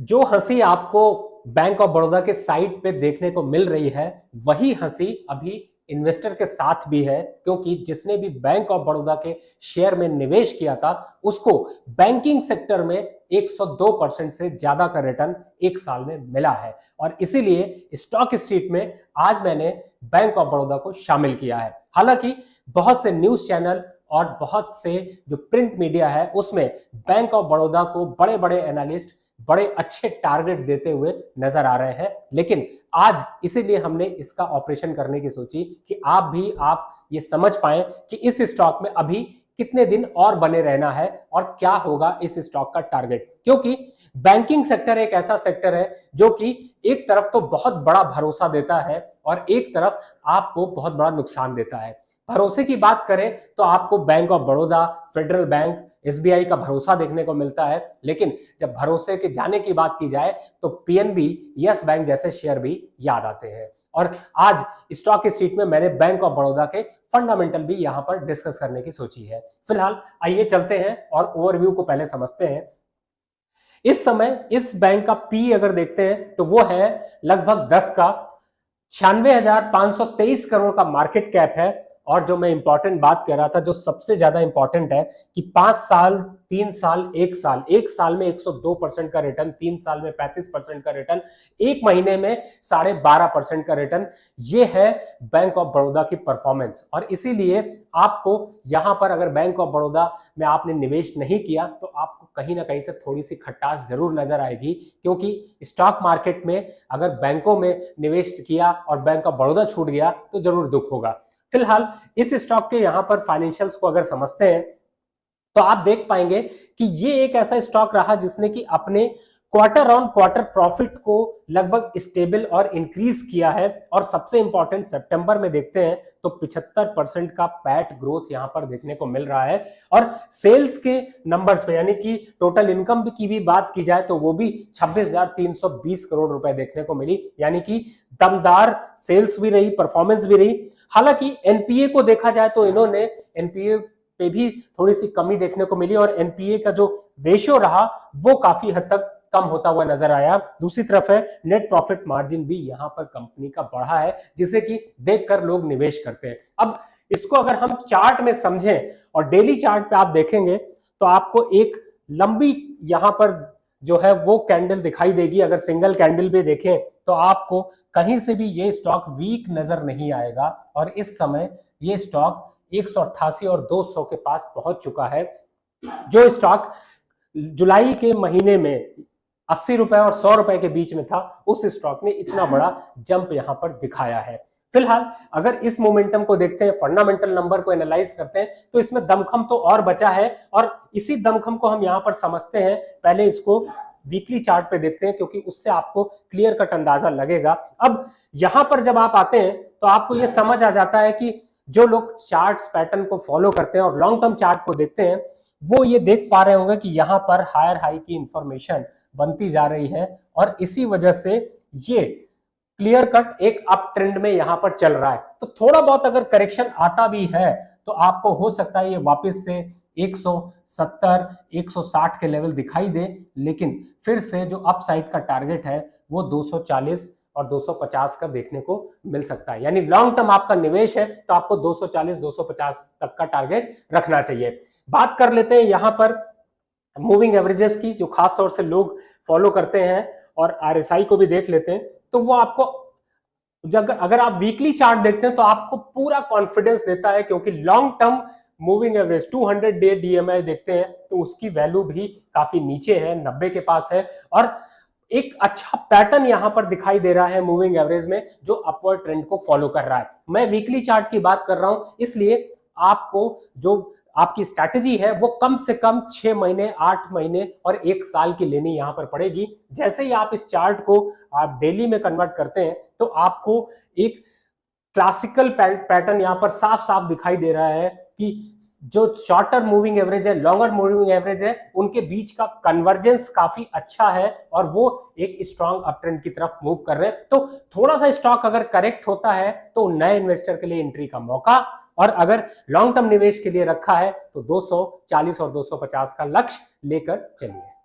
जो हंसी आपको बैंक ऑफ बड़ौदा के साइट पे देखने को मिल रही है, वही हंसी अभी इन्वेस्टर के साथ भी है, क्योंकि जिसने भी बैंक ऑफ बड़ौदा के शेयर में निवेश किया था उसको बैंकिंग सेक्टर में 102% से ज्यादा का रिटर्न एक साल में मिला है। और इसीलिए स्टॉक स्ट्रीट में आज मैंने बैंक ऑफ बड़ौदा को शामिल किया है। हालांकि बहुत से न्यूज चैनल और बहुत से जो प्रिंट मीडिया है उसमें बैंक ऑफ बड़ौदा को बड़े बड़े एनालिस्ट बड़े अच्छे टारगेट देते हुए नजर आ रहे हैं, लेकिन आज इसीलिए हमने इसका ऑपरेशन करने की सोची कि आप ये समझ पाएं कि इस स्टॉक में अभी कितने दिन और बने रहना है और क्या होगा इस स्टॉक का टारगेट। क्योंकि बैंकिंग सेक्टर एक ऐसा सेक्टर है जो कि एक तरफ तो बहुत बड़ा भरोसा देता है और एक तरफ आपको बहुत बड़ा नुकसान देता है। भरोसे की बात करें तो आपको bank of Baroda, federal bank, SBI का भरोसा देखने को मिलता है, लेकिन जब भरोसे के जाने की बात की जाए तो पीएनबी, यस बैंक जैसे शेयर भी याद आते हैं। और आज स्टॉक स्ट्रीट में मैंने बैंक ऑफ बड़ौदा के फंडामेंटल भी यहां पर डिस्कस करने की सोची है। फिलहाल आइए चलते हैं और ओवरव्यू को पहले समझते हैं। इस समय इस बैंक का पी अगर देखते हैं तो वो है लगभग 10 का, 96,523 करोड़ का मार्केट कैप है। और जो मैं इंपॉर्टेंट बात कर रहा था, जो सबसे ज्यादा इंपॉर्टेंट है कि 5 साल, 3 साल, 1 साल में 102% का रिटर्न, 3 साल में 35% का रिटर्न, एक महीने में 12.5% का रिटर्न, ये है बैंक ऑफ बड़ौदा की परफॉर्मेंस। और इसीलिए आपको यहां पर अगर बैंक ऑफ बड़ौदा में आपने निवेश नहीं किया तो आपको कहीं ना कहीं से थोड़ी सी खटास जरूर नजर आएगी, क्योंकि स्टॉक मार्केट में अगर बैंकों में निवेश किया और बैंक ऑफ बड़ौदा छूट गया तो जरूर दुख होगा। फिलहाल इस स्टॉक के यहां पर फाइनेंशियल्स को अगर समझते हैं तो आप देख पाएंगे कि ये एक ऐसा स्टॉक रहा जिसने कि अपने क्वार्टर ऑन क्वार्टर प्रॉफिट को लगभग स्टेबल और इंक्रीज किया है। और सबसे इंपॉर्टेंट सितंबर में देखते हैं तो 75% का पैट ग्रोथ यहां पर देखने को मिल रहा है। और सेल्स के नंबर्स पे यानी कि टोटल इनकम की भी बात की जाए तो वो भी 26,320 करोड़ रुपए देखने को मिली, यानी कि दमदार सेल्स भी रही, परफॉर्मेंस भी रही। हालांकि एनपीए को देखा जाए तो इन्होंने एनपीए पे भी थोड़ी सी कमी देखने को मिली और एनपीए का जो रेशियो रहा वो काफी हद तक कम होता हुआ नजर आया। दूसरी तरफ है नेट प्रॉफिट मार्जिन भी यहां पर कंपनी का बढ़ा है, जिसे कि देखकर लोग निवेश करते हैं। अब इसको अगर हम चार्ट में समझें और डेली चार्ट पे आप देखेंगे तो आपको एक लंबी यहां पर जो है वो कैंडल दिखाई देगी। अगर सिंगल कैंडल भी देखें तो आपको कहीं से भी ये स्टॉक वीक नजर नहीं आएगा। और इस समय ये स्टॉक 188 और 200 के पास पहुंच चुका है। जो स्टॉक जुलाई के महीने में 80 रुपए और 100 रुपए के बीच में था, उस स्टॉक ने इतना बड़ा जंप यहां पर दिखाया है। फिलहाल अगर इस मोमेंटम को देखते हैं, फंडामेंटल नंबर को एनालाइज करते हैं तो इसमें दमखम तो और बचा है और इसी दमखम को हम यहां पर समझते हैं। पहले इसको वीकली चार्ट पे देखते हैं क्योंकि उससे आपको क्लियर कट अंदाजा लगेगा। अब यहां पर जब आप आते हैं तो आपको यह समझ आ जाता है कि जो लोग चार्ट्स पैटर्न को फॉलो करते हैं और लॉन्ग टर्म चार्ट को देखते हैं वो ये देख पा रहे होंगे कि यहां पर हायर हाई की इंफॉर्मेशन बनती जा रही है और इसी वजह से ये क्लियर कट एक अप ट्रेंड में यहां पर चल रहा है। तो थोड़ा बहुत अगर करेक्शन आता भी है तो आपको हो सकता है ये वापस से 170, 160 के लेवल दिखाई दे, लेकिन फिर से जो अपसाइड का टारगेट है वो 240 और 250 का देखने को मिल सकता है। यानी लॉन्ग टर्म आपका निवेश है तो आपको 240, 250 तक का टारगेट रखना चाहिए। बात कर लेते हैं यहां पर मूविंग एवरेजेस की, जो खास तौर से लोग फॉलो करते हैं, और आरएसआई को भी देख लेते हैं। तो वो आपको अगर आप वीकली चार्ट देखते हैं तो आपको पूरा कॉन्फिडेंस देता है, क्योंकि long term moving average 200 day DMI देखते हैं तो उसकी वैल्यू भी काफी नीचे है, 90 के पास है। और एक अच्छा पैटर्न यहां पर दिखाई दे रहा है मूविंग एवरेज में, जो अपवर्ड ट्रेंड को फॉलो कर रहा है। मैं वीकली चार्ट की बात कर रहा हूं, इसलिए आपको जो आपकी स्ट्रैटेजी है वो कम से कम 6 महीने, 8 महीने और 1 साल की लेनी यहां पर पड़ेगी। जैसे ही आप इस चार्ट को आप डेली में कन्वर्ट करते हैं तो आपको एक क्लासिकल पैटर्न यहां पर साफ साफ दिखाई दे रहा है कि जो शॉर्टर मूविंग एवरेज है, लॉन्गर मूविंग एवरेज है, उनके बीच का कन्वर्जेंस काफी अच्छा है और वो एक स्ट्रॉन्ग अप ट्रेंड की तरफ मूव कर रहे हैं। तो थोड़ा सा स्टॉक अगर करेक्ट होता है तो नए इन्वेस्टर के लिए एंट्री का मौका, और अगर लॉन्ग टर्म निवेश के लिए रखा है तो 240 और 250 का लक्ष्य लेकर चलिए।